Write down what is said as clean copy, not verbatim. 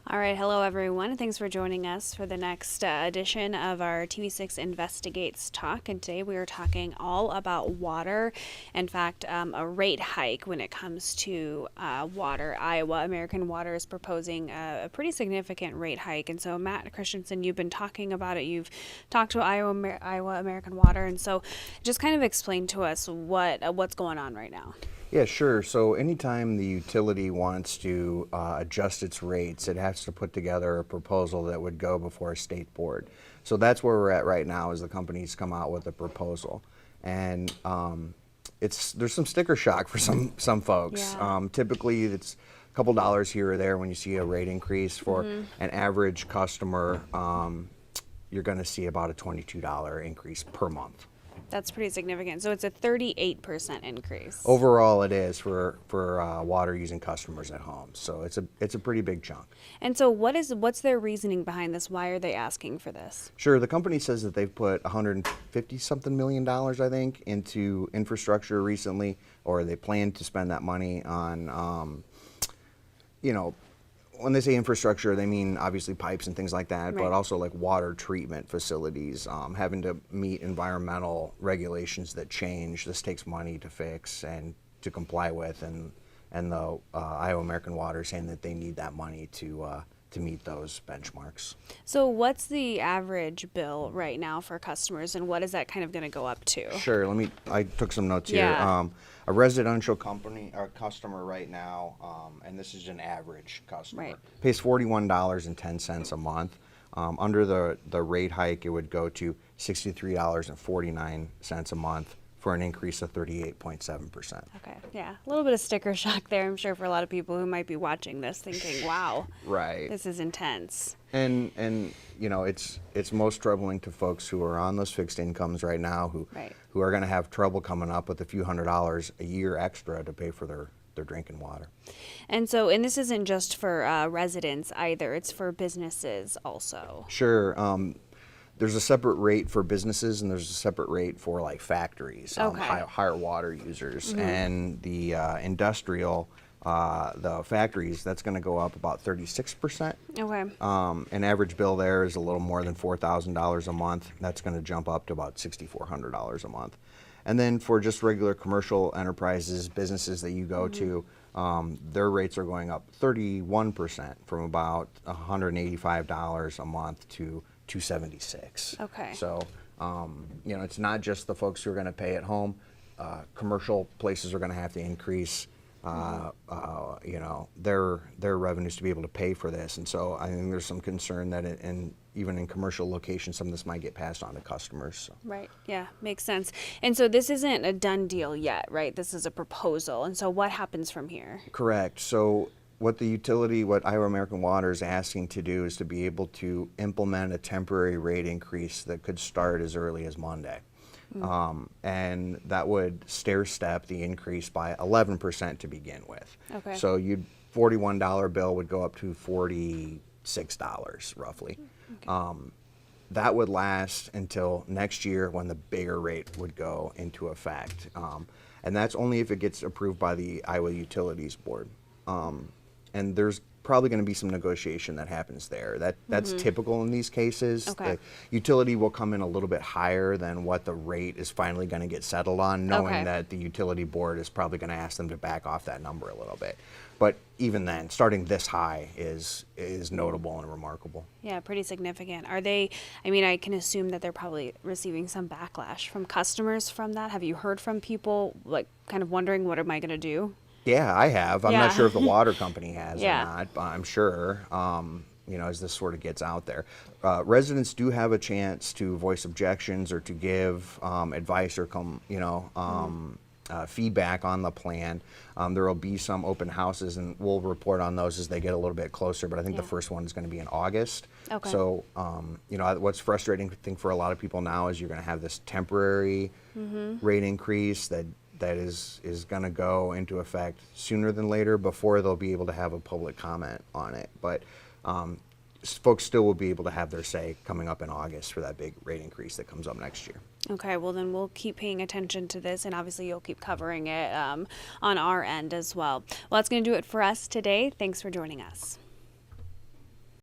All right, hello everyone. Thanks for joining us for the next edition of our TV6 Investigates Talk. And today we are talking all about water. In fact, a rate hike when it comes to water. Iowa American Water is proposing a pretty significant rate hike. And so, Matt Christensen, you've been talking about it. You've talked to Iowa American Water, and so just kind of explain to us what's going on right now. Yeah, sure. So anytime the utility wants to adjust its rates, it has to put together a proposal that would go before a state board. So that's where we're at right now, is the companies come out with a proposal. And there's some sticker shock for some folks. Yeah. Typically it's a couple dollars here or there when you see a rate increase. For an average customer, you're going to see about a $22 increase per month. That's pretty significant. So it's a 38% increase. Overall, it is for water using customers at home. So it's a pretty big chunk. And so what's their reasoning behind this? Why are they asking for this? Sure. The company says that they've put $150-something million, I think, into infrastructure recently, or they plan to spend that money on, when they say infrastructure, they mean obviously pipes and things like that, Right. but also like water treatment facilities, having to meet environmental regulations that change. This takes money to fix and to comply with, and the Iowa American Water is saying that they need that money to meet those benchmarks. So what's the average bill right now for customers, and what is that kind of going to go up to? Sure. I took some notes here. Yeah. A residential company or customer right now, and this is an average customer, Right. pays $41.10 a month. Under the rate hike, it would go to $63.49 a month, for an increase of 38.7%. Okay, yeah, a little bit of sticker shock there, I'm sure, for a lot of people who might be watching this thinking, wow, Right. this is intense. And it's most troubling to folks who are on those fixed incomes right now, Right. who are going to have trouble coming up with a few $100s a year extra to pay for their drinking water. And this isn't just for residents either, it's for businesses also. Sure. There's a separate rate for businesses, and there's a separate rate for like factories, Okay. higher water users, and the industrial, the factories. That's going to go up about 36%. Okay. An average bill there is a little more than $4,000 a month. That's going to jump up to about $6,400 a month. And then for just regular commercial enterprises, businesses that you go to, their rates are going up 31%, from about $185 a month to $276. Okay. So, it's not just the folks who are going to pay at home. Commercial places are going to have to increase, their revenues to be able to pay for this. And so I think there's some concern that even in commercial locations, some of this might get passed on to customers. So. Right. Yeah, makes sense. And so this isn't a done deal yet, right? This is a proposal. And so what happens from here? Correct. So what Iowa American Water is asking to do is to be able to implement a temporary rate increase that could start as early as Monday. And that would stair-step the increase by 11% to begin with. Okay. So $41 bill would go up to $46 roughly. Okay. That would last until next year, when the bigger rate would go into effect. And that's only if it gets approved by the Iowa Utilities Board. And there's probably going to be some negotiation that happens there. That's typical in these cases. Okay. The utility will come in a little bit higher than what the rate is finally going to get settled on, knowing Okay. that the utility board is probably going to ask them to back off that number a little bit. But even then, starting this high is notable and remarkable. Yeah, pretty significant. I can assume that they're probably receiving some backlash from customers from that. Have you heard from people like kind of wondering, what am I going to do? Yeah, I have. I'm Yeah. not sure if the water company has Yeah. or not, but I'm sure, as this sort of gets out there. Residents do have a chance to voice objections or to give advice or feedback on the plan. There will be some open houses, and we'll report on those as they get a little bit closer, but I think the first one is going to be in August. Okay. So, what's frustrating, I think, for a lot of people now is you're going to have this temporary rate increase that is going to go into effect sooner than later, before they'll be able to have a public comment on it. But folks still will be able to have their say coming up in August for that big rate increase that comes up next year. Okay, well then we'll keep paying attention to this, and obviously you'll keep covering it on our end as well. Well, that's going to do it for us today. Thanks for joining us.